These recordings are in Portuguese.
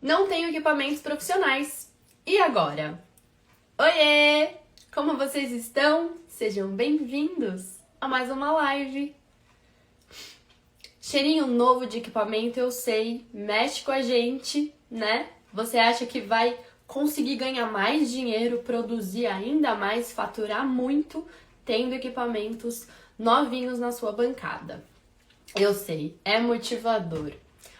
Não tenho equipamentos profissionais. E agora? Oiê! Como vocês estão? Sejam bem-vindos a mais uma live. Cheirinho novo de equipamento, eu sei, mexe com a gente, né? Você acha que vai conseguir ganhar mais dinheiro, produzir ainda mais, faturar muito, tendo equipamentos novinhos na sua bancada. Eu sei, é motivador.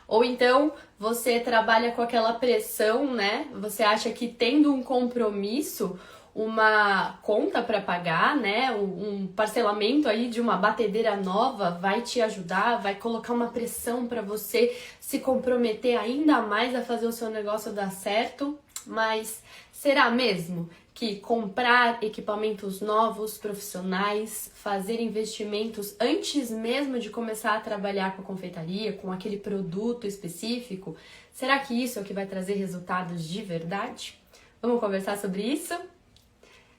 Ou então você trabalha com aquela pressão, né? Você acha que tendo um compromisso, uma conta para pagar, né? Um parcelamento aí de uma batedeira nova vai te ajudar, vai colocar uma pressão para você se comprometer ainda mais a fazer o seu negócio dar certo. Mas será mesmo que comprar equipamentos novos, profissionais, fazer investimentos antes mesmo de começar a trabalhar com a confeitaria, com aquele produto específico, será que isso é o que vai trazer resultados de verdade? Vamos conversar sobre isso?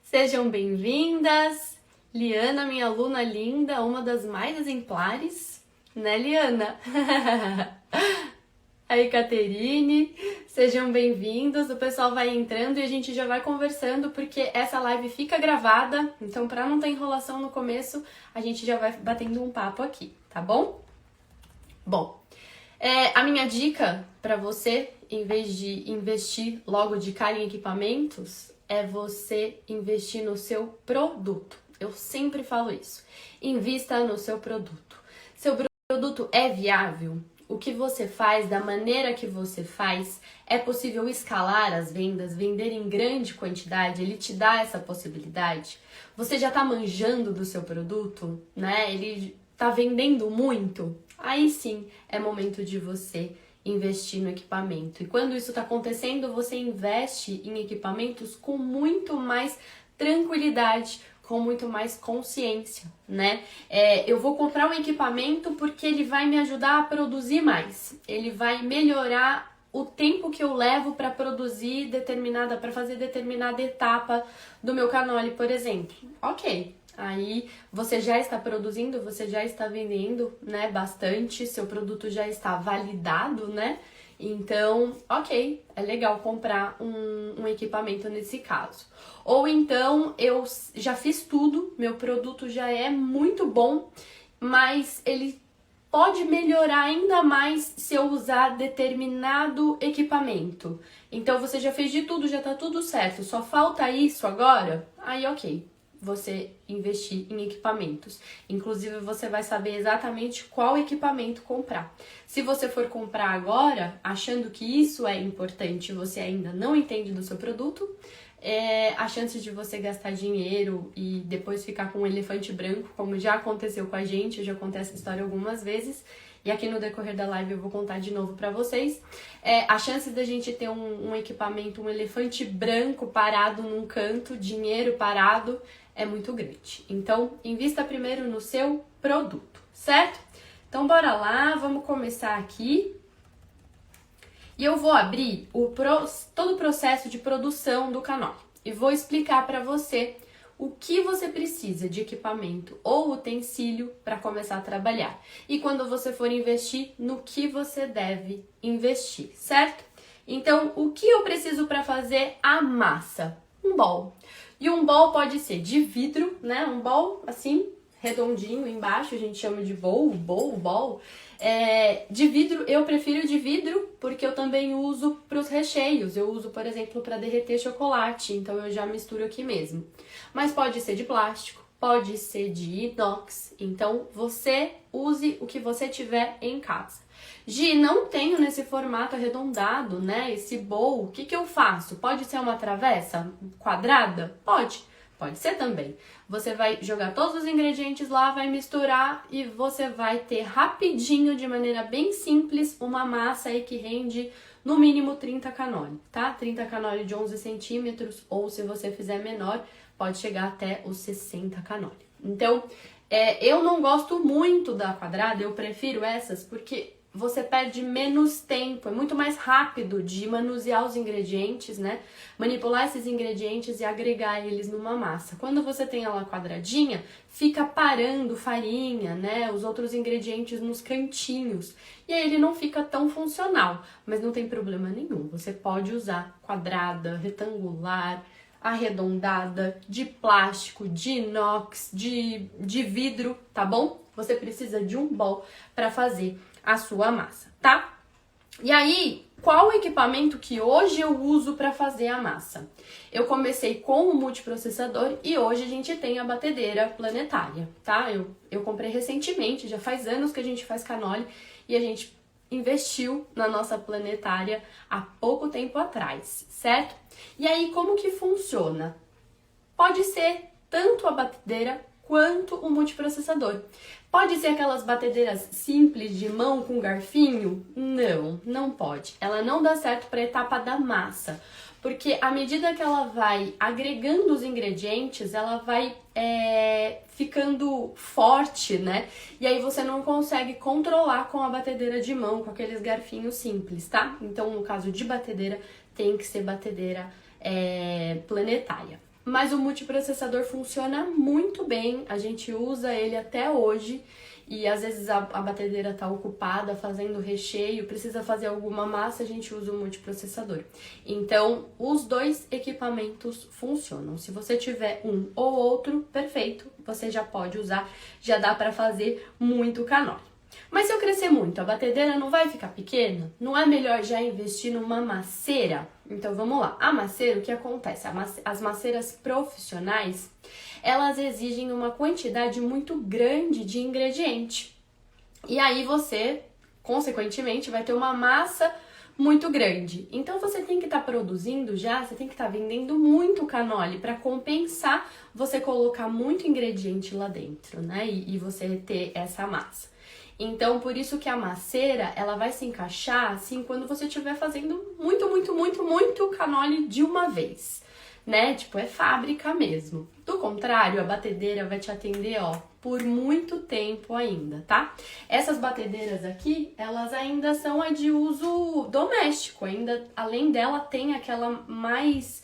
Sejam bem-vindas! Liana, minha aluna linda, uma das mais exemplares, né, Liana? Aí, Caterine, sejam bem-vindos. O pessoal vai entrando e a gente já vai conversando, porque essa live fica gravada, então para não ter enrolação no começo, a gente já vai batendo um papo aqui, tá bom? Bom, a minha dica para você, em vez de investir logo de cara em equipamentos, é você investir no seu produto. Eu sempre falo isso. Invista no seu produto. Seu produto é viável? O que você faz, da maneira que você faz, é possível escalar as vendas, vender em grande quantidade, ele te dá essa possibilidade? Você já está manjando do seu produto, né? Ele está vendendo muito? Aí sim é momento de você investir no equipamento. E quando isso está acontecendo, você investe em equipamentos com muito mais tranquilidade, com muito mais consciência, né? Eu vou comprar um equipamento porque ele vai me ajudar a produzir mais. Ele vai melhorar o tempo que eu levo para produzir para fazer determinada etapa do meu canole, por exemplo. Ok, aí você já está produzindo, você já está vendendo, né, bastante, seu produto já está validado, né? Então, ok, é legal comprar um equipamento nesse caso. Ou então, eu já fiz tudo, meu produto já é muito bom, mas ele pode melhorar ainda mais se eu usar determinado equipamento. Então, você já fez de tudo, já tá tudo certo, só falta isso agora? Aí, ok, você investir em equipamentos. Inclusive, você vai saber exatamente qual equipamento comprar. Se você for comprar agora, achando que isso é importante, você ainda não entende do seu produto, a chance de você gastar dinheiro e depois ficar com um elefante branco, como já aconteceu com a gente, eu já contei essa história algumas vezes, e aqui no decorrer da live eu vou contar de novo pra vocês. A chance da gente ter um equipamento, um elefante branco parado num canto, dinheiro parado, é muito grande. Então, invista primeiro no seu produto, certo? Então, bora lá, vamos começar aqui. E eu vou abrir todo o processo de produção do canal e vou explicar para você o que você precisa de equipamento ou utensílio para começar a trabalhar. E quando você for investir, no que você deve investir, certo? Então, o que eu preciso para fazer a massa? Um bowl. E um bowl pode ser de vidro, né? Um bowl assim, redondinho embaixo, a gente chama de bowl. De vidro, eu prefiro de vidro porque eu também uso para os recheios. Eu uso, por exemplo, para derreter chocolate, então eu já misturo aqui mesmo. Mas pode ser de plástico, pode ser de inox, então você use o que você tiver em casa. Gi, não tenho nesse formato arredondado, né? Esse bowl, o que eu faço? Pode ser uma travessa quadrada? Pode ser também. Você vai jogar todos os ingredientes lá, vai misturar e você vai ter rapidinho, de maneira bem simples, uma massa aí que rende no mínimo 30 canoli, tá? 30 canoli de 11 centímetros, ou se você fizer menor, pode chegar até os 60 canoli. Então, eu não gosto muito da quadrada, eu prefiro essas porque você perde menos tempo, é muito mais rápido de manusear os ingredientes, né? Manipular esses ingredientes e agregar eles numa massa. Quando você tem ela quadradinha, fica parando farinha, né? Os outros ingredientes nos cantinhos. E aí ele não fica tão funcional, mas não tem problema nenhum. Você pode usar quadrada, retangular, arredondada, de plástico, de inox, de vidro, tá bom? Você precisa de um bowl para fazer a sua massa, tá? E aí, qual o equipamento que hoje eu uso para fazer a massa? Eu comecei com o multiprocessador e hoje a gente tem a batedeira planetária, tá? Eu comprei recentemente, já faz anos que a gente faz cannoli e a gente investiu na nossa planetária há pouco tempo atrás, certo? E aí, como que funciona? Pode ser tanto a batedeira quanto o multiprocessador. Pode ser aquelas batedeiras simples de mão com garfinho? Não, não pode. Ela não dá certo para a etapa da massa, porque à medida que ela vai agregando os ingredientes, ela vai ficando forte, né? E aí você não consegue controlar com a batedeira de mão, com aqueles garfinhos simples, tá? Então, no caso de batedeira, tem que ser batedeira planetária. Mas o multiprocessador funciona muito bem, a gente usa ele até hoje e às vezes a batedeira está ocupada fazendo recheio, precisa fazer alguma massa, a gente usa o multiprocessador. Então, os dois equipamentos funcionam. Se você tiver um ou outro, perfeito, você já pode usar, já dá para fazer muito cannoli. Mas se eu crescer muito, a batedeira não vai ficar pequena? Não é melhor já investir numa maceira? Então vamos lá. A maceira, o que acontece? As maceiras profissionais, elas exigem uma quantidade muito grande de ingrediente. E aí você, consequentemente, vai ter uma massa muito grande. Então você tem que estar produzindo já, você tem que estar vendendo muito cannoli para compensar você colocar muito ingrediente lá dentro, né? E você ter essa massa. Então, por isso que a maceira, ela vai se encaixar, assim, quando você estiver fazendo muito cannoli de uma vez, né? Tipo, é fábrica mesmo. Do contrário, a batedeira vai te atender, ó, por muito tempo ainda, tá? Essas batedeiras aqui, elas ainda são a de uso doméstico, ainda, além dela, tem aquela mais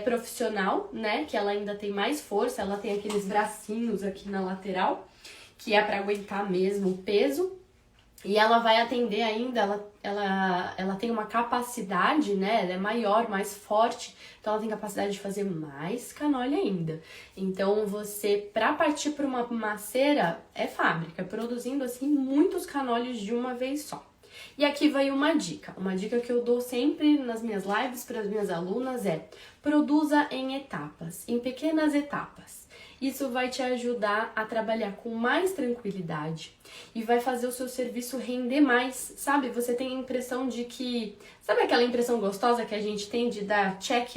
profissional, né? Que ela ainda tem mais força, ela tem aqueles bracinhos aqui na lateral, que é para aguentar mesmo o peso, e ela vai atender ainda, ela tem uma capacidade, né, ela é maior, mais forte, então ela tem capacidade de fazer mais cannoli ainda. Então você, para partir para uma maceira, é fábrica, produzindo assim muitos cannolis de uma vez só. E aqui vai uma dica que eu dou sempre nas minhas lives para as minhas alunas é: produza em etapas, em pequenas etapas. Isso vai te ajudar a trabalhar com mais tranquilidade e vai fazer o seu serviço render mais, sabe? Você tem a impressão de que... Sabe aquela impressão gostosa que a gente tem de dar check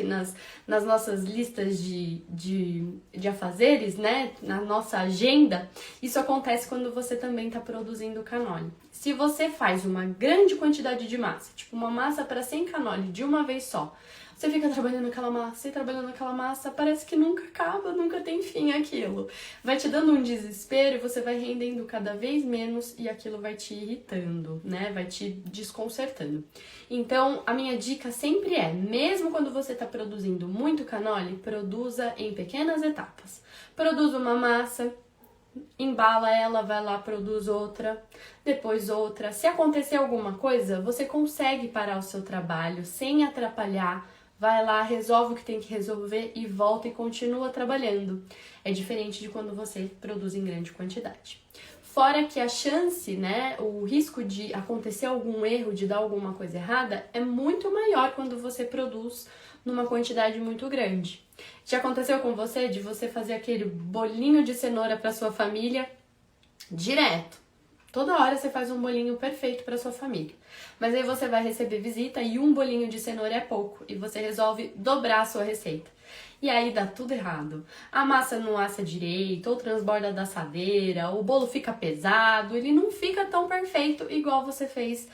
nas nossas listas de afazeres, né? Na nossa agenda? Isso acontece quando você também está produzindo cannoli. Se você faz uma grande quantidade de massa, tipo uma massa para 100 cannoli de uma vez só, você fica trabalhando aquela massa e trabalhando aquela massa, parece que nunca acaba, nunca tem fim aquilo. Vai te dando um desespero e você vai rendendo cada vez menos e aquilo vai te irritando, né? Vai te desconcertando. Então, a minha dica sempre é, mesmo quando você está produzindo muito cannoli, produza em pequenas etapas. Produza uma massa, embala ela, vai lá, produz outra, depois outra. Se acontecer alguma coisa, você consegue parar o seu trabalho sem atrapalhar. Vai lá, resolve o que tem que resolver e volta e continua trabalhando. É diferente de quando você produz em grande quantidade. Fora que a chance, né, o risco de acontecer algum erro, de dar alguma coisa errada, é muito maior quando você produz numa quantidade muito grande. Já aconteceu com você de você fazer aquele bolinho de cenoura para sua família direto? Toda hora você faz um bolinho perfeito para sua família. Mas aí você vai receber visita e um bolinho de cenoura é pouco. E você resolve dobrar a sua receita. E aí dá tudo errado. A massa não assa direito, ou transborda da assadeira, o bolo fica pesado, ele não fica tão perfeito igual você fez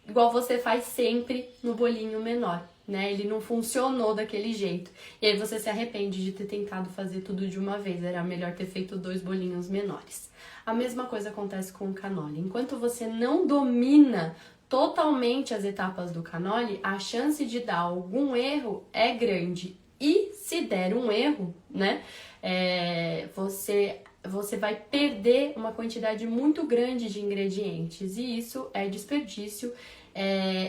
igual você faz sempre no bolinho menor, né? Ele não funcionou daquele jeito. E aí você se arrepende de ter tentado fazer tudo de uma vez. Era melhor ter feito 2 bolinhos menores. A mesma coisa acontece com o cannoli. Enquanto você não domina totalmente as etapas do cannoli, a chance de dar algum erro é grande. E se der um erro, né, você vai perder uma quantidade muito grande de ingredientes. E isso é desperdício,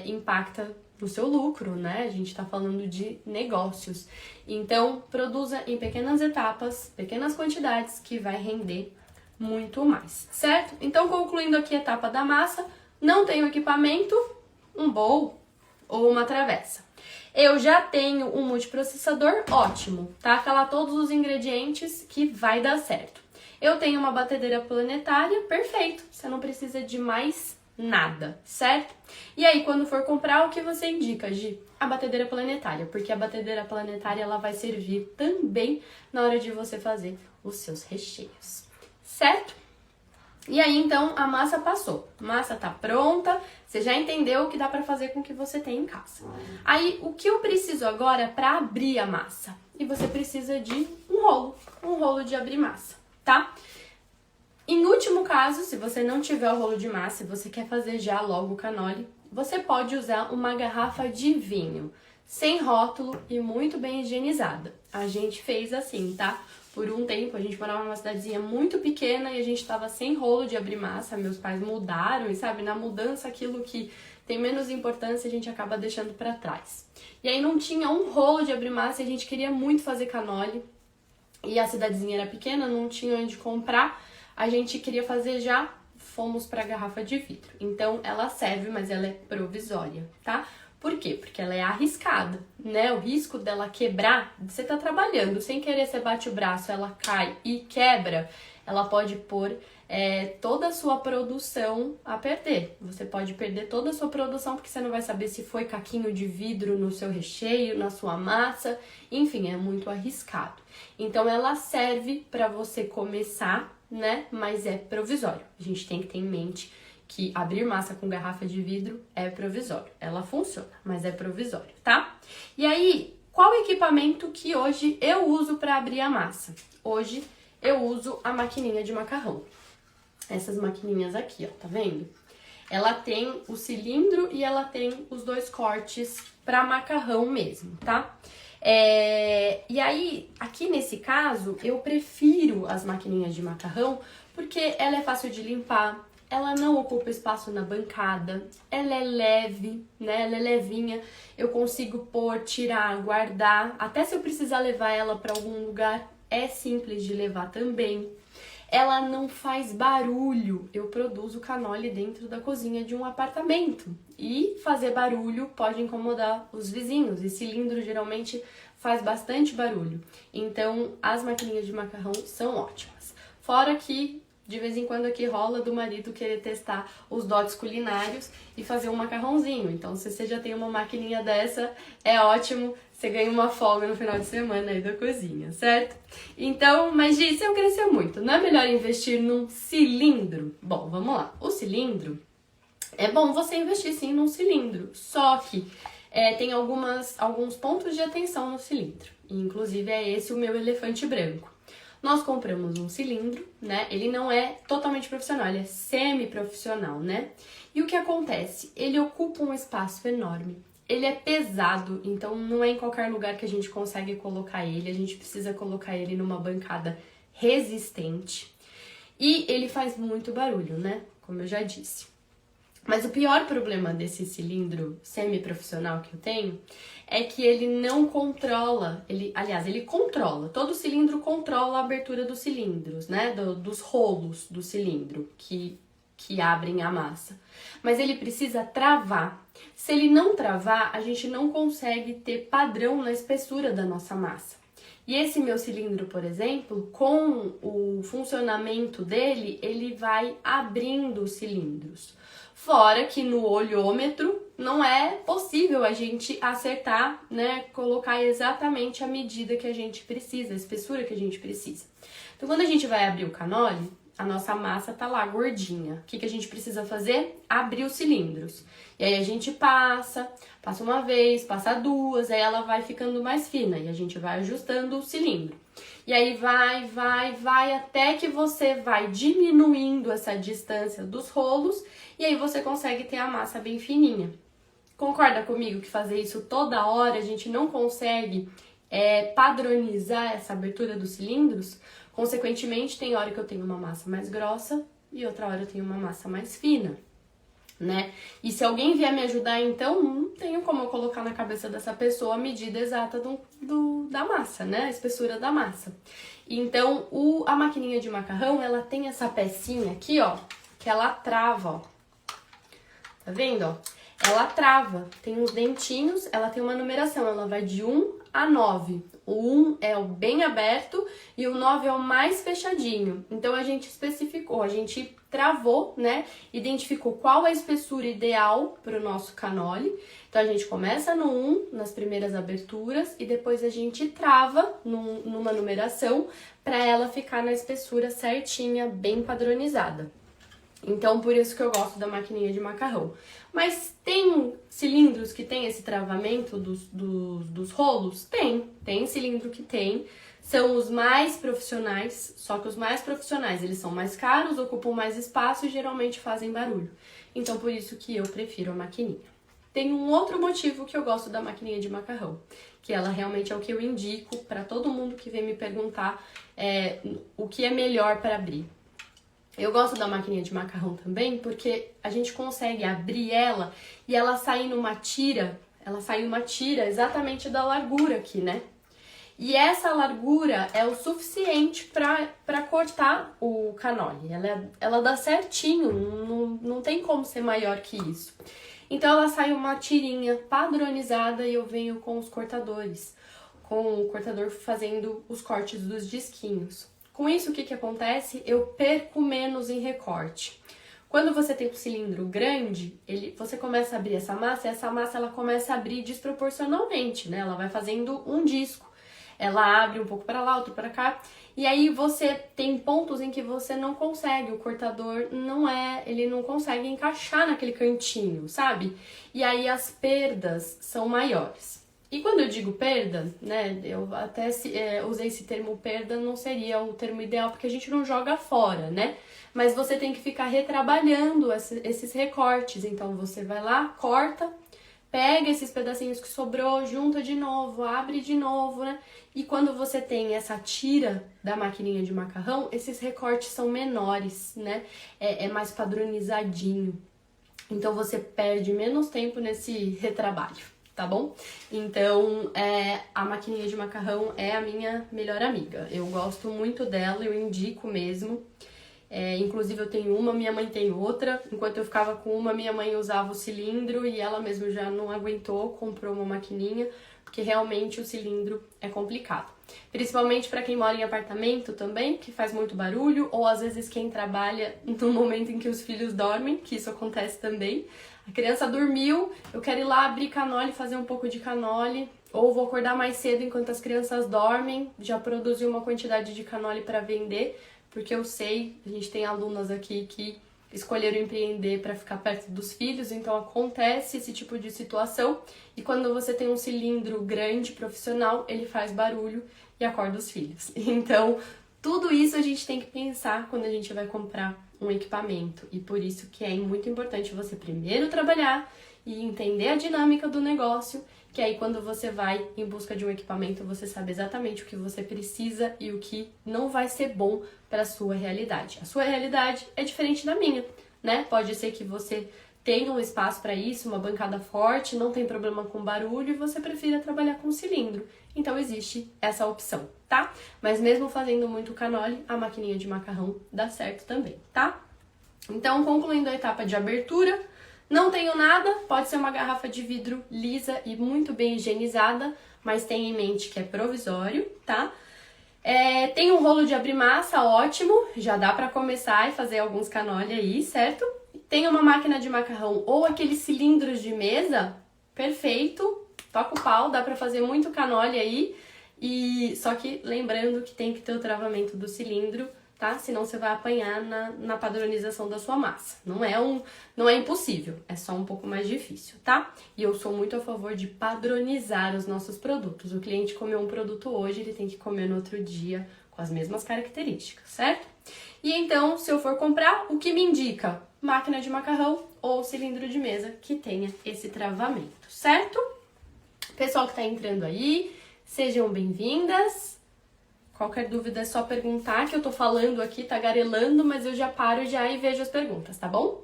impacta no seu lucro, né? A gente tá falando de negócios. Então, produza em pequenas etapas, pequenas quantidades, que vai render muito mais, certo? Então, concluindo aqui a etapa da massa, não tenho equipamento, um bowl ou uma travessa. Eu já tenho um multiprocessador, ótimo, tá? Tá lá todos os ingredientes que vai dar certo. Eu tenho uma batedeira planetária, perfeito, você não precisa de mais nada, certo? E aí, quando for comprar, o que você indica, Gi? A batedeira planetária, porque a batedeira planetária ela vai servir também na hora de você fazer os seus recheios, certo? E aí, então, a massa passou. A massa tá pronta, você já entendeu o que dá pra fazer com o que você tem em casa. Aí, o que eu preciso agora pra abrir a massa? E você precisa de um rolo de abrir massa, tá? Em último caso, se você não tiver o rolo de massa e você quer fazer já logo o cannoli, você pode usar uma garrafa de vinho, sem rótulo e muito bem higienizada. A gente fez assim, tá? Por um tempo, a gente morava numa cidadezinha muito pequena e a gente tava sem rolo de abrir massa, meus pais mudaram e, sabe, na mudança aquilo que tem menos importância a gente acaba deixando pra trás. E aí não tinha um rolo de abrir massa e a gente queria muito fazer cannoli e a cidadezinha era pequena, não tinha onde comprar, a gente queria fazer já, fomos pra garrafa de vidro. Então ela serve, mas ela é provisória, tá? Por quê? Porque ela é arriscada, né? O risco dela quebrar, você tá trabalhando, sem querer você bate o braço, ela cai e quebra, ela pode pôr toda a sua produção a perder. Você pode perder toda a sua produção porque você não vai saber se foi caquinho de vidro no seu recheio, na sua massa, enfim, é muito arriscado. Então ela serve para você começar, né? Mas é provisório. A gente tem que ter em mente que abrir massa com garrafa de vidro é provisório. Ela funciona, mas é provisório, tá? E aí, qual equipamento que hoje eu uso para abrir a massa? Hoje eu uso a maquininha de macarrão. Essas maquininhas aqui, ó, tá vendo? Ela tem o cilindro e ela tem os 2 cortes para macarrão mesmo, tá? E aí, aqui nesse caso, eu prefiro as maquininhas de macarrão porque ela é fácil de limpar, ela não ocupa espaço na bancada, ela é leve, né? Ela é levinha, eu consigo pôr, tirar, guardar, até se eu precisar levar ela para algum lugar, é simples de levar também. Ela não faz barulho, eu produzo cannoli dentro da cozinha de um apartamento e fazer barulho pode incomodar os vizinhos, e cilindro geralmente faz bastante barulho, então as maquininhas de macarrão são ótimas. Fora que de vez em quando aqui rola do marido querer testar os dotes culinários e fazer um macarrãozinho. Então, se você já tem uma maquininha dessa, é ótimo, você ganha uma folga no final de semana aí da cozinha, certo? Então, mas Gi, se eu crescer muito, não é melhor investir num cilindro? Bom, vamos lá. O cilindro, é bom você investir sim num cilindro, só que tem alguns pontos de atenção no cilindro. E, inclusive, é esse o meu elefante branco. Nós compramos um cilindro, né? Ele não é totalmente profissional, ele é semi-profissional, né? E o que acontece? Ele ocupa um espaço enorme. Ele é pesado, então não é em qualquer lugar que a gente consegue colocar ele. A gente precisa colocar ele numa bancada resistente. E ele faz muito barulho, né? Como eu já disse. Mas o pior problema desse cilindro semi-profissional que eu tenho é que ele não controla, ele controla, todo cilindro controla a abertura dos cilindros, né, dos rolos do cilindro que abrem a massa. Mas ele precisa travar. Se ele não travar, a gente não consegue ter padrão na espessura da nossa massa. E esse meu cilindro, por exemplo, com o funcionamento dele, ele vai abrindo os cilindros. Fora que no olhômetro não é possível a gente acertar, né, colocar exatamente a medida que a gente precisa, a espessura que a gente precisa. Então, quando a gente vai abrir o cannoli, a nossa massa tá lá gordinha. O que a gente precisa fazer? Abrir os cilindros. E aí a gente passa uma vez, passa duas, aí ela vai ficando mais fina e a gente vai ajustando o cilindro. E aí vai até que você vai diminuindo essa distância dos rolos e aí você consegue ter a massa bem fininha. Concorda comigo que fazer isso toda hora a gente não consegue padronizar essa abertura dos cilindros? Consequentemente, tem hora que eu tenho uma massa mais grossa e outra hora eu tenho uma massa mais fina, né? E se alguém vier me ajudar, então, não tenho como eu colocar na cabeça dessa pessoa a medida exata da massa, né? A espessura da massa. Então, a maquininha de macarrão, ela tem essa pecinha aqui, ó, que ela trava, ó. Tá vendo, ó? Ela trava, tem uns dentinhos, ela tem uma numeração, ela vai de 1 a 9. O 1 é o bem aberto e o 9 é o mais fechadinho. Então, a gente especificou, a gente travou, né? Identificou qual a espessura ideal para o nosso canole. Então, a gente começa no 1, nas primeiras aberturas, e depois a gente trava numa numeração para ela ficar na espessura certinha, bem padronizada. Então, por isso que eu gosto da maquininha de macarrão. Mas tem cilindros que tem esse travamento dos rolos? Tem cilindro que tem. São os mais profissionais, só que os mais profissionais, eles são mais caros, ocupam mais espaço e geralmente fazem barulho. Então, por isso que eu prefiro a maquininha. Tem um outro motivo que eu gosto da maquininha de macarrão, que ela realmente é o que eu indico para todo mundo que vem me perguntar o que é melhor para abrir. Eu gosto da maquininha de macarrão também porque a gente consegue abrir ela e ela sai uma tira exatamente da largura aqui, né? E essa largura é o suficiente para cortar o canole. Ela dá certinho, não tem como ser maior que isso. Então ela sai uma tirinha padronizada e eu venho com os cortadores, com o cortador fazendo os cortes dos disquinhos. Com isso, o que acontece? Eu perco menos em recorte. Quando você tem um cilindro grande, você começa a abrir essa massa e essa massa ela começa a abrir desproporcionalmente, né? Ela vai fazendo um disco. Ela abre um pouco para lá, outro para cá. E aí você tem pontos em que você não consegue, o cortador ele não consegue encaixar naquele cantinho, sabe? E aí as perdas são maiores. E quando eu digo perda, né, eu até usei esse termo perda, não seria o termo ideal, porque a gente não joga fora, né? Mas você tem que ficar retrabalhando esses recortes. Então você vai lá, corta, pega esses pedacinhos que sobrou, junta de novo, abre de novo, né? E quando você tem essa tira da maquininha de macarrão, esses recortes são menores, né? É mais padronizadinho. Então você perde menos tempo nesse retrabalho. Tá bom? Então, a maquininha de macarrão é a minha melhor amiga. Eu gosto muito dela, eu indico mesmo. Inclusive eu tenho uma, minha mãe tem outra. Enquanto eu ficava com uma, minha mãe usava o cilindro e ela mesma já não aguentou, comprou uma maquininha, porque realmente o cilindro é complicado. Principalmente para quem mora em apartamento também, que faz muito barulho, ou às vezes quem trabalha no momento em que os filhos dormem, que isso acontece também. A criança dormiu, eu quero ir lá abrir canole, fazer um pouco de canole, ou vou acordar mais cedo enquanto as crianças dormem, já produzir uma quantidade de canole para vender, porque eu sei, a gente tem alunas aqui que escolheram empreender para ficar perto dos filhos, então acontece esse tipo de situação, e quando você tem um cilindro grande, profissional, ele faz barulho e acorda os filhos. Então, tudo isso a gente tem que pensar quando a gente vai comprar um equipamento, e por isso que é muito importante você primeiro trabalhar e entender a dinâmica do negócio, que aí quando você vai em busca de um equipamento, você sabe exatamente o que você precisa e o que não vai ser bom para a sua realidade. A sua realidade é diferente da minha, né? Pode ser que você tenha um espaço para isso, uma bancada forte, não tem problema com barulho e você prefira trabalhar com cilindro. Então existe essa opção, tá? Mas mesmo fazendo muito canole, a maquininha de macarrão dá certo também, tá? Então, concluindo a etapa de abertura, não tenho nada, pode ser uma garrafa de vidro lisa e muito bem higienizada, mas tenha em mente que é provisório, tá? Tem um rolo de abrir massa, ótimo, já dá pra começar e fazer alguns canole aí, certo? Tem uma máquina de macarrão ou aqueles cilindros de mesa, perfeito, toca o pau, dá pra fazer muito canole aí, só que lembrando que tem que ter o travamento do cilindro tá? Senão você vai apanhar na padronização da sua massa. Não é impossível, é só um pouco mais difícil, tá? E eu sou muito a favor de padronizar os nossos produtos. O cliente comeu um produto hoje, ele tem que comer no outro dia com as mesmas características, certo? E então, se eu for comprar, o que me indica? Máquina de macarrão ou cilindro de mesa que tenha esse travamento, certo? Pessoal que tá entrando aí, sejam bem-vindas. Qualquer dúvida é só perguntar, que eu tô falando aqui, tagarelando, mas eu já paro já e vejo as perguntas, tá bom?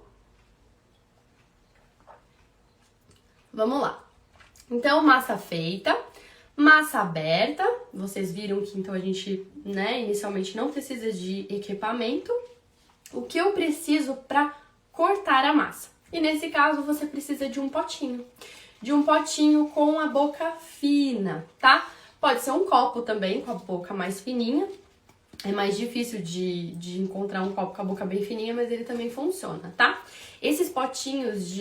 Vamos lá. Então, massa feita, massa aberta. Vocês viram que então a gente, né, inicialmente não precisa de equipamento. O que eu preciso para cortar a massa? E nesse caso, você precisa de um potinho. De um potinho com a boca fina, tá? Pode ser um copo também, com a boca mais fininha. É mais difícil de encontrar um copo com a boca bem fininha, mas ele também funciona, tá? Esses potinhos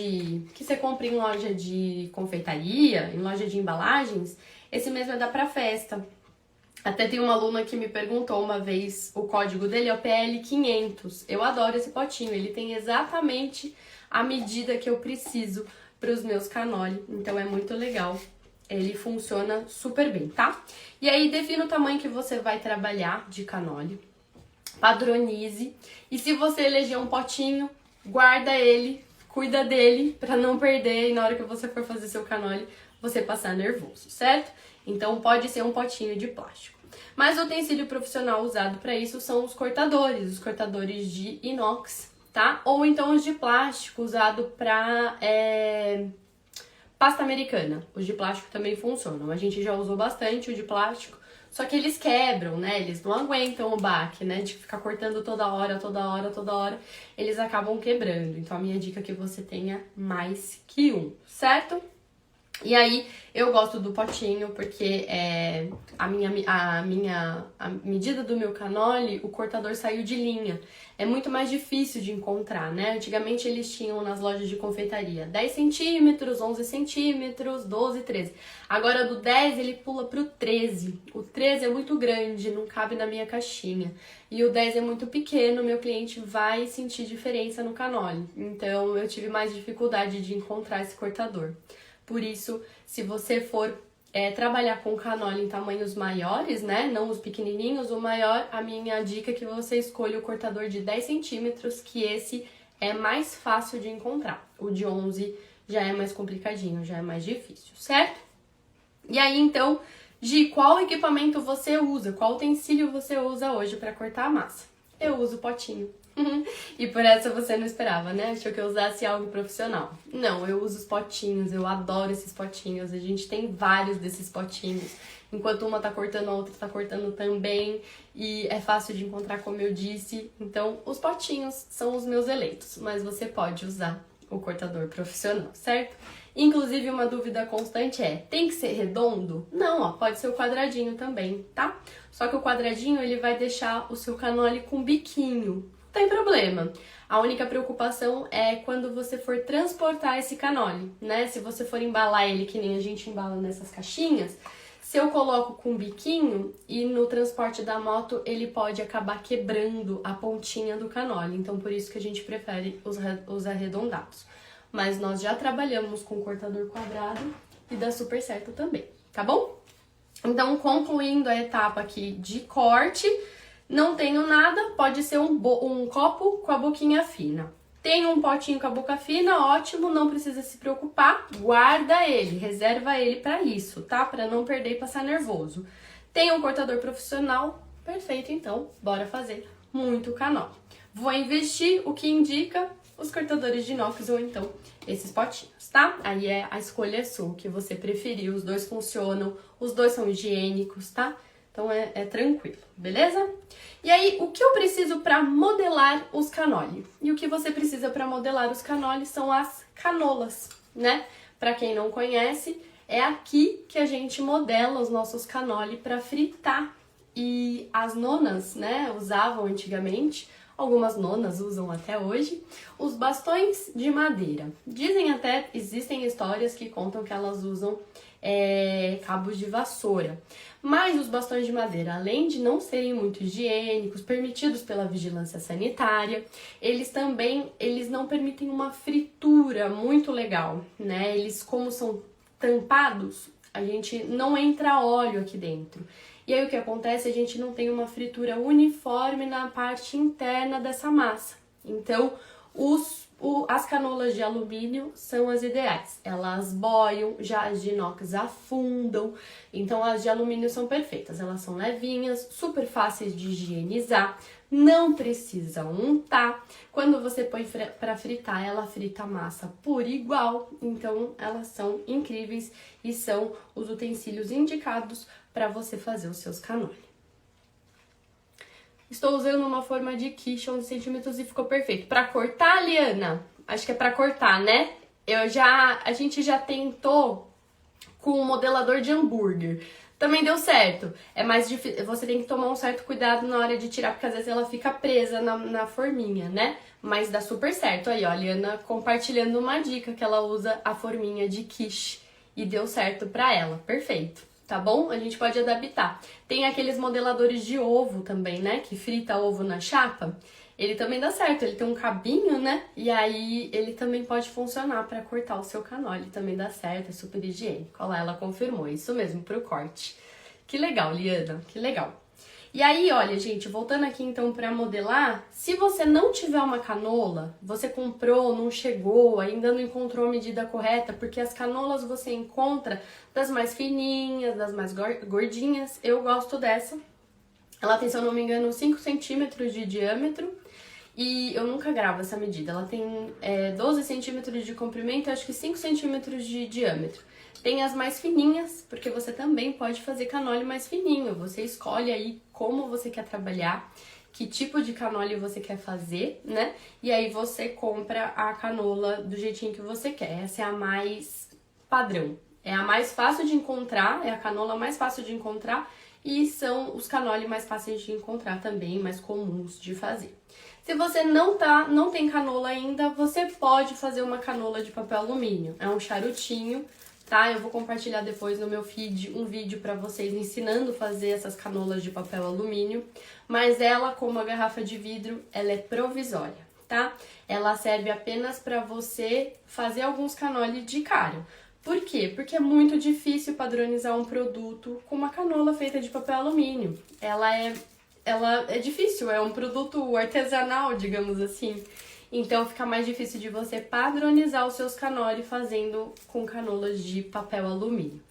que você compra em loja de confeitaria, em loja de embalagens, esse mesmo é da pra festa. Até tem uma aluna que me perguntou uma vez, o código dele é o PL500. Eu adoro esse potinho, ele tem exatamente a medida que eu preciso para os meus cannoli, então é muito legal. Ele funciona super bem, tá? E aí, defina o tamanho que você vai trabalhar de cannoli, padronize, e se você eleger um potinho, guarda ele, cuida dele, para não perder e na hora que você for fazer seu cannoli, você passar nervoso, certo? Então, pode ser um potinho de plástico. Mas o utensílio profissional usado para isso são os cortadores de inox, tá? Ou então os de plástico, usado para pasta americana. Os de plástico também funcionam. A gente já usou bastante o de plástico, só que eles quebram, né? Eles não aguentam o baque, né? De ficar cortando toda hora. Eles acabam quebrando. Então, a minha dica é que você tenha mais que um, certo? E aí, eu gosto do potinho porque a medida do meu cannoli, o cortador saiu de linha. É muito mais difícil de encontrar, né? Antigamente eles tinham nas lojas de confeitaria 10 centímetros, 11 centímetros, 12, 13. Agora do 10 ele pula pro 13. O 13 é muito grande, não cabe na minha caixinha. E o 10 é muito pequeno, meu cliente vai sentir diferença no cannoli. Então eu tive mais dificuldade de encontrar esse cortador. Por isso, se você for trabalhar com cannoli em tamanhos maiores, né, não os pequenininhos, o maior, a minha dica é que você escolha o cortador de 10 centímetros, que esse é mais fácil de encontrar. O de 11 já é mais complicadinho, já é mais difícil, certo? E aí, então, Gi, qual equipamento você usa? Qual utensílio você usa hoje para cortar a massa? Eu uso potinho. E por essa você não esperava, né? Achou que eu usasse algo profissional. Não, eu uso os potinhos, eu adoro esses potinhos. A gente tem vários desses potinhos. Enquanto uma tá cortando, a outra tá cortando também. E é fácil de encontrar, como eu disse. Então, os potinhos são os meus eleitos. Mas você pode usar o cortador profissional, certo? Inclusive, uma dúvida constante tem que ser redondo? Não, ó, pode ser o quadradinho também, tá? Só que o quadradinho, ele vai deixar o seu cannoli com biquinho. Não tem problema. A única preocupação é quando você for transportar esse cannoli, né? Se você for embalar ele que nem a gente embala nessas caixinhas, se eu coloco com biquinho e no transporte da moto ele pode acabar quebrando a pontinha do cannoli. Então por isso que a gente prefere os arredondados. Mas nós já trabalhamos com cortador quadrado e dá super certo também, tá bom? Então, concluindo a etapa aqui de corte, não tenho nada, pode ser um copo com a boquinha fina. Tem um potinho com a boca fina, ótimo, não precisa se preocupar, guarda ele, reserva ele para isso, tá? Para não perder e passar nervoso. Tem um cortador profissional, perfeito, então, bora fazer muito cannoli. Vou investir, o que indica os cortadores de inox ou então esses potinhos, tá? Aí a escolha é sua, o que você preferir, os dois funcionam, os dois são higiênicos, tá? Então é tranquilo, beleza? E aí, o que eu preciso para modelar os cannoli? E o que você precisa para modelar os cannoli são as canolas, né? Para quem não conhece, é aqui que a gente modela os nossos cannoli para fritar. E as nonas, né, usavam antigamente, algumas nonas usam até hoje, os bastões de madeira. Dizem até, existem histórias que contam que elas usam cabos de vassoura. Mas os bastões de madeira, além de não serem muito higiênicos, permitidos pela vigilância sanitária, eles não permitem uma fritura muito legal, né? Eles, como são tampados, a gente não entra óleo aqui dentro. E aí o que acontece? A gente não tem uma fritura uniforme na parte interna dessa massa. Então, as canolas de alumínio são as ideais. Elas boiam, já as de inox afundam. Então, as de alumínio são perfeitas. Elas são levinhas, super fáceis de higienizar, não precisa untar. Quando você põe para fritar, ela frita a massa por igual. Então, elas são incríveis e são os utensílios indicados para você fazer os seus cannoli. Estou usando uma forma de quiche 11 centímetros e ficou perfeito. Para cortar, Liana? Acho que é para cortar, né? A gente já tentou com um modelador de hambúrguer. Também deu certo. É mais difícil, você tem que tomar um certo cuidado na hora de tirar, porque às vezes ela fica presa na forminha, né? Mas dá super certo. Aí, ó, a Liana compartilhando uma dica que ela usa a forminha de quiche e deu certo pra ela. Perfeito. Tá bom? A gente pode adaptar. Tem aqueles modeladores de ovo também, né? Que frita ovo na chapa. Ele também dá certo, ele tem um cabinho, né? E aí ele também pode funcionar para cortar o seu cannoli. Também dá certo, é super higiênico. Olha lá, ela confirmou. Isso mesmo, pro corte. Que legal, Liana, que legal. E aí, olha, gente, voltando aqui então para modelar, se você não tiver uma canola, você comprou, não chegou, ainda não encontrou a medida correta, porque as canolas você encontra das mais fininhas, das mais gordinhas. Eu gosto dessa. Ela tem, se eu não me engano, 5 centímetros de diâmetro e eu nunca gravo essa medida. Ela tem 12 centímetros de comprimento e acho que 5 centímetros de diâmetro. Tem as mais fininhas, porque você também pode fazer cannoli mais fininho. Você escolhe aí como você quer trabalhar, que tipo de cannoli você quer fazer, né? E aí você compra a canola do jeitinho que você quer. Essa é a mais padrão. É a mais fácil de encontrar, é a canola mais fácil de encontrar e são os cannoli mais fáceis de encontrar também, mais comuns de fazer. Se você não tem canola ainda, você pode fazer uma canola de papel alumínio. É um charutinho, tá? Eu vou compartilhar depois no meu feed um vídeo para vocês ensinando a fazer essas canolas de papel alumínio, mas ela, como a garrafa de vidro, ela é provisória, tá? Ela serve apenas para você fazer alguns cannoli de cara. Por quê? Porque é muito difícil padronizar um produto com uma canola feita de papel alumínio. Ela é difícil, é um produto artesanal, digamos assim. Então fica mais difícil de você padronizar os seus cannoli fazendo com canolas de papel alumínio.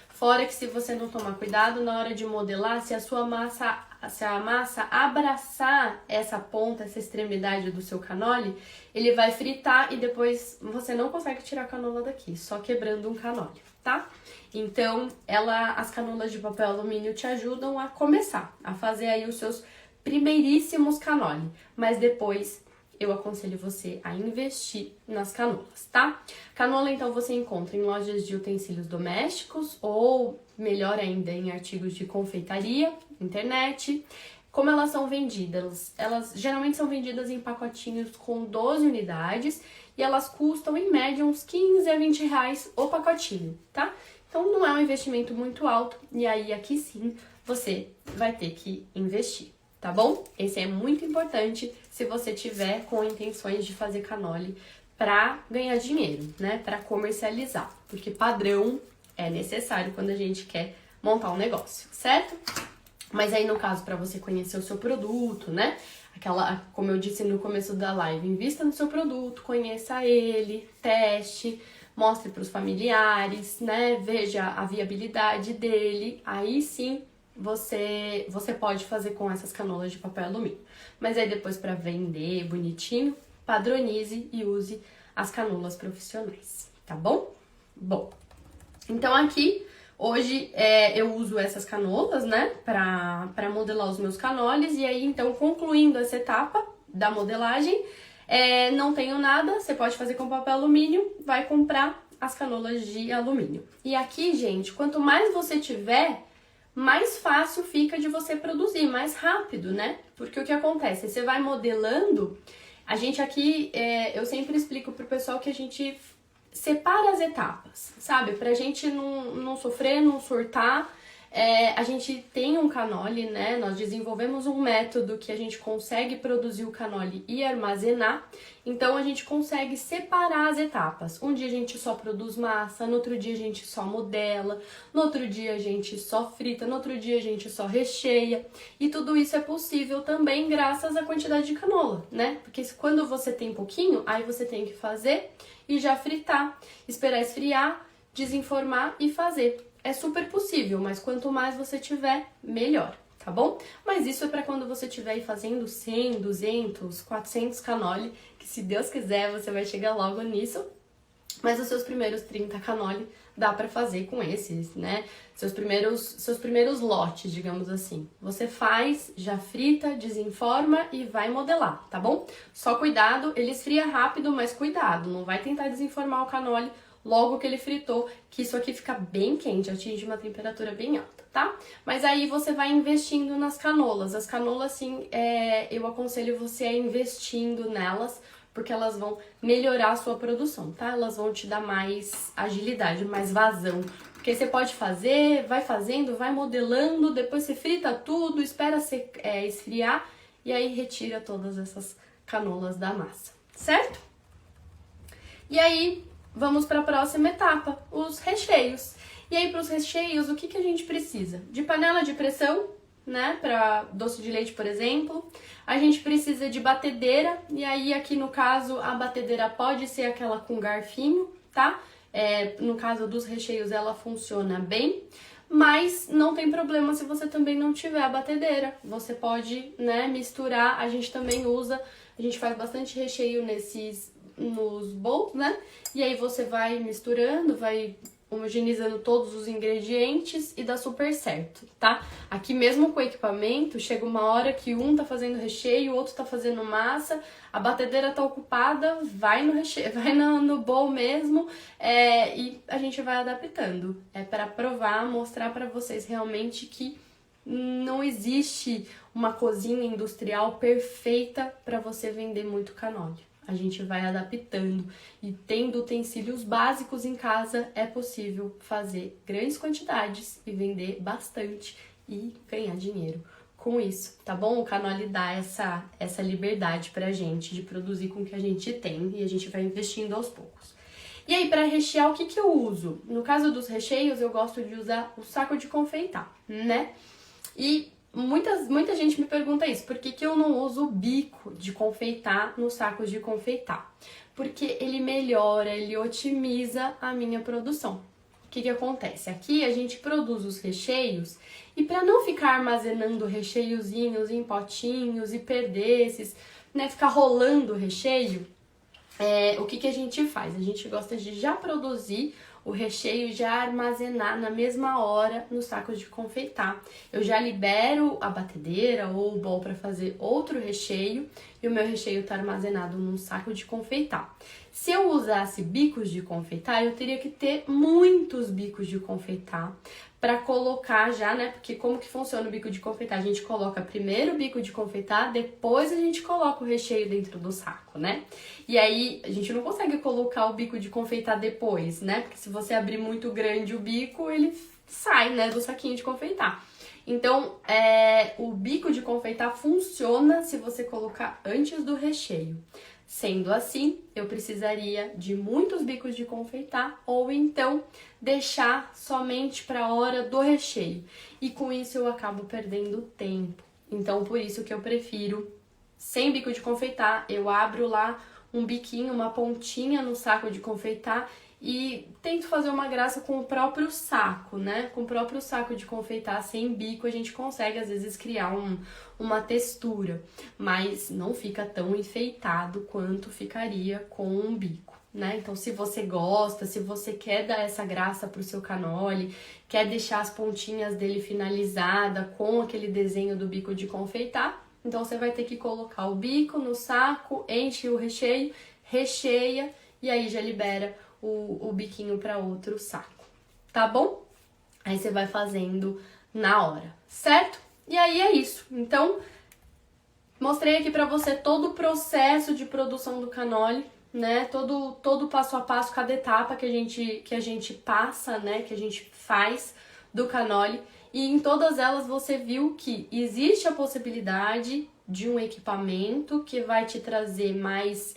Fora que se você não tomar cuidado na hora de modelar, se a massa abraçar essa ponta, essa extremidade do seu cannoli, ele vai fritar e depois você não consegue tirar a canola daqui, só quebrando um cannoli, tá? Então, as canolas de papel alumínio te ajudam a começar, a fazer aí os seus primeiríssimos cannoli, mas depois eu aconselho você a investir nas canolas, tá? Canola, então, você encontra em lojas de utensílios domésticos ou, melhor ainda, em artigos de confeitaria, internet. Como elas são vendidas? Elas geralmente são vendidas em pacotinhos com 12 unidades e elas custam, em média, uns 15 a 20 reais o pacotinho, tá? Então, não é um investimento muito alto e aí, aqui sim, você vai ter que investir. Tá bom? Esse é muito importante se você tiver com intenções de fazer cannoli para ganhar dinheiro, né? Para comercializar, porque padrão é necessário quando a gente quer montar um negócio, certo? Mas aí no caso para você conhecer o seu produto, né? Como eu disse no começo da live, invista no seu produto, conheça ele, teste, mostre para os familiares, né? Veja a viabilidade dele, aí sim você pode fazer com essas canolas de papel alumínio. Mas aí depois, para vender bonitinho, padronize e use as canolas profissionais, tá bom? Bom, então aqui hoje eu uso essas canolas, né, para modelar os meus cannolis. E aí, então, concluindo essa etapa da modelagem, não tenho nada, você pode fazer com papel alumínio, vai comprar as canolas de alumínio. E aqui, gente, quanto mais você tiver, mais fácil fica de você produzir, mais rápido, né? Porque o que acontece? Você vai modelando, a gente aqui, eu sempre explico pro pessoal que a gente separa as etapas, sabe? Pra gente não sofrer, não surtar. A gente tem um canole, né? Nós desenvolvemos um método que a gente consegue produzir o canole e armazenar. Então a gente consegue separar as etapas. Um dia a gente só produz massa, no outro dia a gente só modela, no outro dia a gente só frita, no outro dia a gente só recheia. E tudo isso é possível também graças à quantidade de canola, né? Porque quando você tem pouquinho, aí você tem que fazer e já fritar, esperar esfriar, desenformar e fazer. É super possível, mas quanto mais você tiver, melhor, tá bom? Mas isso é para quando você estiver aí fazendo 100, 200, 400 canole, que se Deus quiser você vai chegar logo nisso. Mas os seus primeiros 30 canole dá para fazer com esses, né? Seus primeiros lotes, digamos assim. Você faz, já frita, desenforma e vai modelar, tá bom? Só cuidado, ele esfria rápido, mas cuidado, não vai tentar desenformar o canole logo que ele fritou, que isso aqui fica bem quente, atinge uma temperatura bem alta, tá? Mas aí você vai investindo nas canolas. As canolas, sim, eu aconselho você a ir investindo nelas, porque elas vão melhorar a sua produção, tá? Elas vão te dar mais agilidade, mais vazão. Porque você pode fazer, vai fazendo, vai modelando, depois você frita tudo, espera esfriar e aí retira todas essas canolas da massa, certo? E aí, vamos para a próxima etapa, os recheios. E aí, para os recheios, o que a gente precisa? De panela de pressão, né, para doce de leite, por exemplo. A gente precisa de batedeira, e aí aqui no caso a batedeira pode ser aquela com garfinho, tá? No caso dos recheios ela funciona bem, mas não tem problema se você também não tiver a batedeira. Você pode, né, misturar, a gente também usa, a gente faz bastante recheio nos bowls, né? E aí você vai misturando, vai homogeneizando todos os ingredientes e dá super certo, tá? Aqui mesmo com o equipamento, chega uma hora que um tá fazendo recheio, o outro tá fazendo massa, a batedeira tá ocupada, vai no recheio, vai no bowl mesmo, e a gente vai adaptando. É para provar, mostrar para vocês realmente que não existe uma cozinha industrial perfeita para você vender muito canole. A gente vai adaptando e tendo utensílios básicos em casa é possível fazer grandes quantidades e vender bastante e ganhar dinheiro com isso, tá bom? O canole dá essa liberdade pra gente de produzir com o que a gente tem e a gente vai investindo aos poucos. E aí, para rechear, o que eu uso? No caso dos recheios, eu gosto de usar o saco de confeitar, né? E muita gente me pergunta isso, por que eu não uso o bico de confeitar nos sacos de confeitar? Porque ele melhora, ele otimiza a minha produção. O que acontece? Aqui a gente produz os recheios e para não ficar armazenando recheiozinhos em potinhos e perder esses, né, ficar rolando o recheio, o que a gente faz? A gente gosta de já produzir o recheio, já armazenar na mesma hora nos sacos de confeitar. Eu já libero a batedeira ou o bowl para fazer outro recheio e o meu recheio está armazenado num saco de confeitar. Se eu usasse bicos de confeitar, eu teria que ter muitos bicos de confeitar para colocar já, né? Porque como que funciona o bico de confeitar? A gente coloca primeiro o bico de confeitar, depois a gente coloca o recheio dentro do saco, né? E aí a gente não consegue colocar o bico de confeitar depois, né? Porque se você abrir muito grande o bico, ele sai, né, do saquinho de confeitar. Então, o bico de confeitar funciona se você colocar antes do recheio. Sendo assim, eu precisaria de muitos bicos de confeitar ou então deixar somente para a hora do recheio. E com isso eu acabo perdendo tempo. Então, por isso que eu prefiro sem bico de confeitar. Eu abro lá um biquinho, uma pontinha no saco de confeitar e tento fazer uma graça com o próprio saco, né? Com o próprio saco de confeitar sem bico a gente consegue às vezes criar uma textura, mas não fica tão enfeitado quanto ficaria com um bico, né? Então se você gosta, se você quer dar essa graça pro seu canole, quer deixar as pontinhas dele finalizada com aquele desenho do bico de confeitar, então você vai ter que colocar o bico no saco, enche o recheio, recheia e aí já libera o biquinho para outro saco, tá bom? Aí você vai fazendo na hora, certo? E aí é isso. Então, mostrei aqui para você todo o processo de produção do canole. né? Todo passo a passo, cada etapa que a gente passa, né? Que a gente faz do cannoli. E em todas elas você viu que existe a possibilidade de um equipamento que vai te trazer mais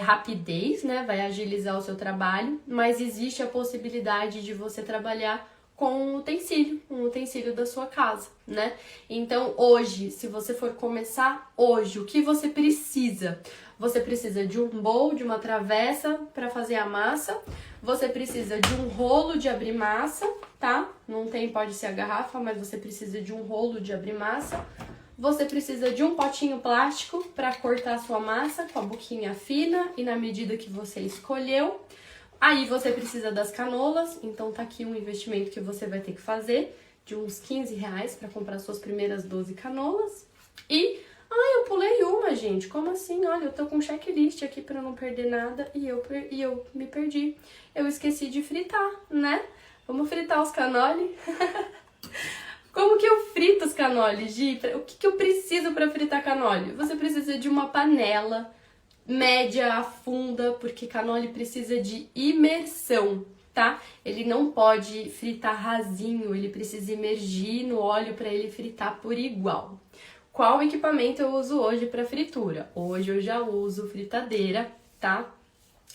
rapidez, né? Vai agilizar o seu trabalho, mas existe a possibilidade de você trabalhar com um utensílio da sua casa, né? Então, hoje, se você for começar hoje, o que você precisa? Você precisa de um bowl, de uma travessa para fazer a massa. Você precisa de um rolo de abrir massa, tá? Não tem, pode ser a garrafa, mas você precisa de um rolo de abrir massa. Você precisa de um potinho plástico para cortar a sua massa com a boquinha fina e na medida que você escolheu. Aí você precisa das canolas, então tá aqui um investimento que você vai ter que fazer de uns R$ 15 para comprar suas primeiras 12 canolas. E, eu pulei uma, gente, como assim? Olha, eu tô com um checklist aqui para não perder nada e eu me perdi. Eu esqueci de fritar, né? Vamos fritar os cannoli? Como que eu frito os cannoli, Gi? O que eu preciso para fritar cannoli? Você precisa de uma panela média, afunda, porque cannoli precisa de imersão, tá? Ele não pode fritar rasinho, ele precisa imergir no óleo para ele fritar por igual. Qual equipamento eu uso hoje para fritura? Hoje eu já uso fritadeira, tá?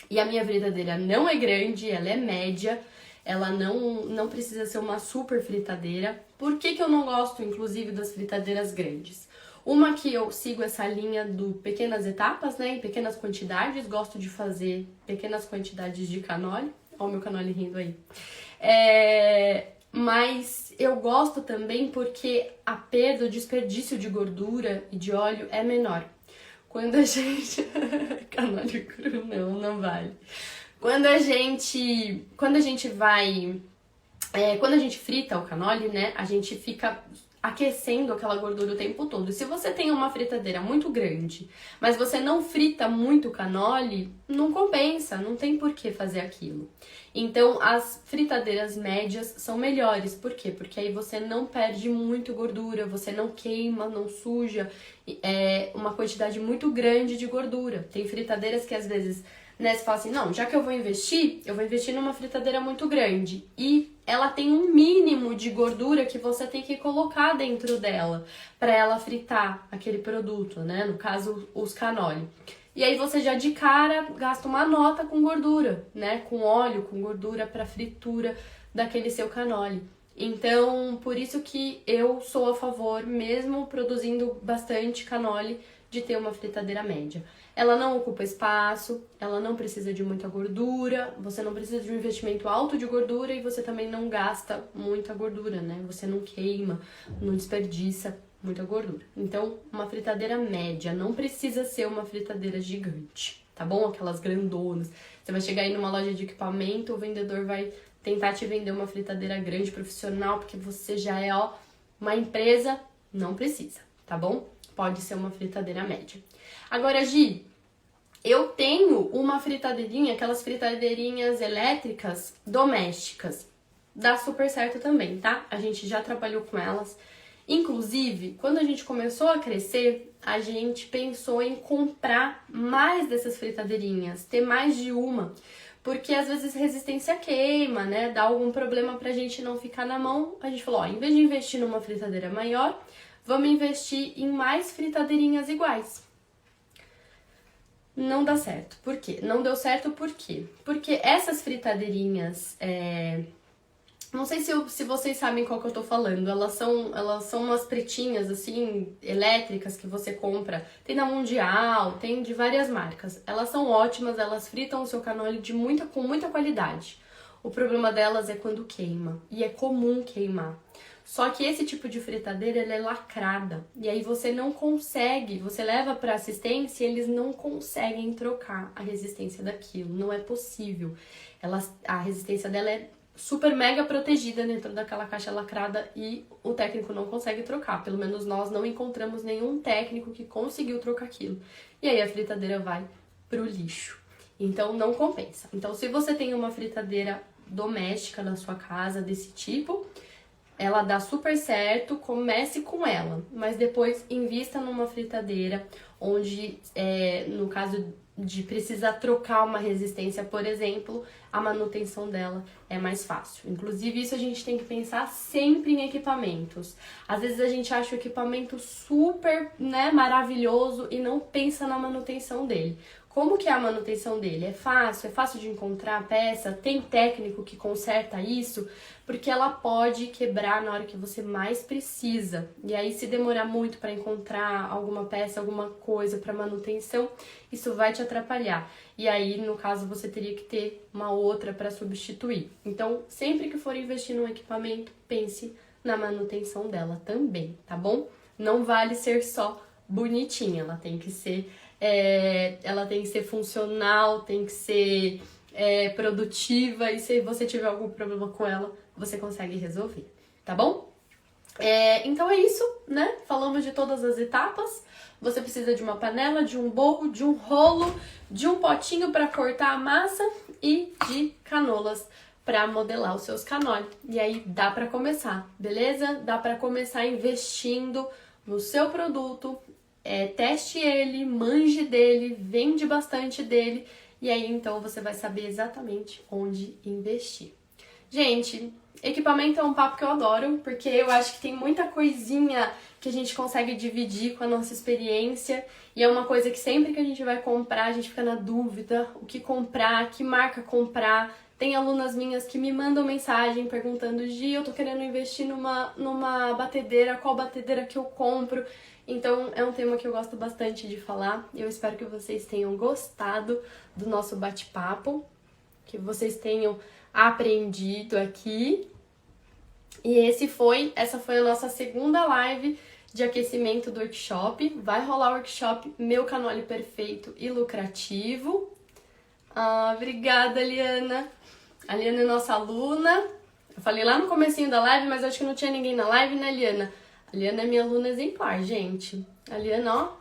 E a minha fritadeira não é grande, ela é média, ela não precisa ser uma super fritadeira. Por que eu não gosto, inclusive, das fritadeiras grandes? Uma que eu sigo essa linha do pequenas etapas, né, em pequenas quantidades, gosto de fazer pequenas quantidades de cannoli. Ó o meu cannoli rindo aí. Mas eu gosto também porque a perda, o desperdício de gordura e de óleo é menor. Quando a gente... Cannoli cru não vale. Quando a gente frita o cannoli, né, a gente fica aquecendo aquela gordura o tempo todo. Se você tem uma fritadeira muito grande, mas você não frita muito cannoli, não compensa, não tem por que fazer aquilo. Então, as fritadeiras médias são melhores. Por quê? Porque aí você não perde muito gordura, você não queima, não suja uma quantidade muito grande de gordura. Tem fritadeiras que às vezes, né, você fala assim, não, já que eu vou investir numa fritadeira muito grande. E ela tem um mínimo de gordura que você tem que colocar dentro dela para ela fritar aquele produto, né? No caso, os cannoli. E aí você já de cara gasta uma nota com gordura, né? Com óleo, com gordura para fritura daquele seu cannoli. Então, por isso que eu sou a favor, mesmo produzindo bastante cannoli, de ter uma fritadeira média. Ela não ocupa espaço, ela não precisa de muita gordura, você não precisa de um investimento alto de gordura e você também não gasta muita gordura, né? Você não queima, não desperdiça muita gordura. Então, uma fritadeira média, não precisa ser uma fritadeira gigante, tá bom? Aquelas grandonas. Você vai chegar aí numa loja de equipamento, o vendedor vai tentar te vender uma fritadeira grande, profissional, porque você já é, uma empresa, não precisa, tá bom? Pode ser uma fritadeira média. Agora, Gi, eu tenho uma fritadeirinha, aquelas fritadeirinhas elétricas domésticas. Dá super certo também, tá? A gente já trabalhou com elas. Inclusive, quando a gente começou a crescer, a gente pensou em comprar mais dessas fritadeirinhas, ter mais de uma. Porque às vezes resistência queima, né? Dá algum problema pra gente não ficar na mão. A gente falou, em vez de investir numa fritadeira maior, vamos investir em mais fritadeirinhas iguais. Não dá certo. Por quê? Não deu certo por quê? Porque essas fritadeirinhas, não sei se vocês sabem qual que eu tô falando, elas são umas pretinhas, assim, elétricas que você compra. Tem da Mundial, tem de várias marcas. Elas são ótimas, elas fritam o seu cannoli com muita qualidade. O problema delas é quando queima, e é comum queimar. Só que esse tipo de fritadeira, ela é lacrada. E aí você não consegue, você leva para assistência e eles não conseguem trocar a resistência daquilo. Não é possível. A resistência dela é super mega protegida dentro daquela caixa lacrada e o técnico não consegue trocar. Pelo menos nós não encontramos nenhum técnico que conseguiu trocar aquilo. E aí a fritadeira vai pro lixo. Então não compensa. Então se você tem uma fritadeira doméstica na sua casa desse tipo, ela dá super certo, comece com ela, mas depois invista numa fritadeira onde, no caso de precisar trocar uma resistência, por exemplo, a manutenção dela é mais fácil. Inclusive, isso a gente tem que pensar sempre em equipamentos. Às vezes a gente acha o equipamento super, né, maravilhoso e não pensa na manutenção dele. Como que é a manutenção dele? É fácil de encontrar a peça, tem técnico que conserta isso, porque ela pode quebrar na hora que você mais precisa. E aí, se demorar muito para encontrar alguma peça, alguma coisa para manutenção, isso vai te atrapalhar. E aí, no caso, você teria que ter uma outra para substituir. Então, sempre que for investir num equipamento, pense na manutenção dela também, tá bom? Não vale ser só bonitinha, ela tem que ser funcional, tem que ser produtiva, e se você tiver algum problema com ela, você consegue resolver, tá bom? Então é isso, né? Falamos de todas as etapas. Você precisa de uma panela, de um borro, de um rolo, de um potinho para cortar a massa e de canolas para modelar os seus canoli. E aí dá para começar, beleza? Dá para começar investindo no seu produto. Teste ele, manje dele, vende bastante dele e aí então você vai saber exatamente onde investir. Gente, equipamento é um papo que eu adoro, porque eu acho que tem muita coisinha que a gente consegue dividir com a nossa experiência e é uma coisa que sempre que a gente vai comprar, a gente fica na dúvida o que comprar, que marca comprar. Tem alunas minhas que me mandam mensagem perguntando: Gi, eu tô querendo investir numa batedeira, qual batedeira que eu compro? Então, é um tema que eu gosto bastante de falar. Eu espero que vocês tenham gostado do nosso bate-papo, que vocês tenham aprendido aqui. E essa foi a nossa segunda live de aquecimento do workshop. Vai rolar o workshop Meu Canoli Perfeito e Lucrativo. Obrigada, Liana. A Liana é nossa aluna. Eu falei lá no comecinho da live, mas acho que não tinha ninguém na live, né, Liana? A Liana é minha aluna exemplar, gente. A Liana, ó,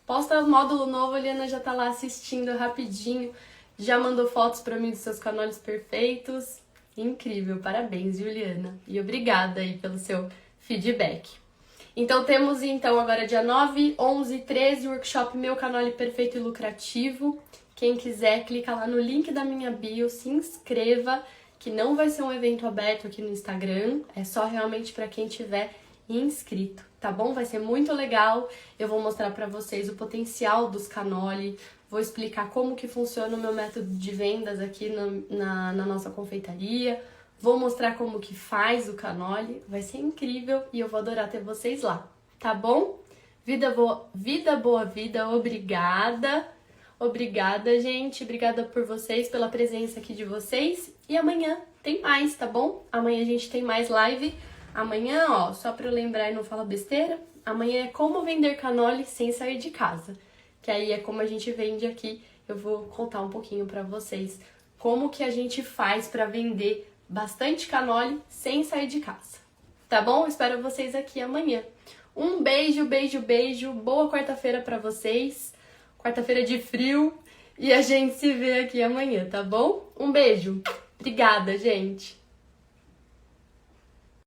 posta o módulo novo, a Liana já tá lá assistindo rapidinho, já mandou fotos pra mim dos seus canolis perfeitos. Incrível, parabéns, Juliana. E obrigada aí pelo seu feedback. Então temos agora dia 9, 11 e 13 o workshop Meu Canoli Perfeito e Lucrativo. Quem quiser, clica lá no link da minha bio, se inscreva, que não vai ser um evento aberto aqui no Instagram, é só realmente para quem tiver inscrito, tá bom? Vai ser muito legal. Eu vou mostrar para vocês o potencial dos canoli, vou explicar como que funciona o meu método de vendas aqui na nossa confeitaria, vou mostrar como que faz o canoli, vai ser incrível e eu vou adorar ter vocês lá, tá bom? Vida boa vida, obrigada! Obrigada, gente. Obrigada por vocês, pela presença aqui de vocês. E amanhã tem mais, tá bom? Amanhã a gente tem mais live. Amanhã, ó, só pra eu lembrar e não falar besteira, amanhã é como vender canoli sem sair de casa. Que aí é como a gente vende aqui. Eu vou contar um pouquinho pra vocês como que a gente faz pra vender bastante canoli sem sair de casa. Tá bom? Espero vocês aqui amanhã. Um beijo, beijo, beijo. Boa quarta-feira pra vocês. Quarta-feira de frio e a gente se vê aqui amanhã, tá bom? Um beijo. Obrigada, gente.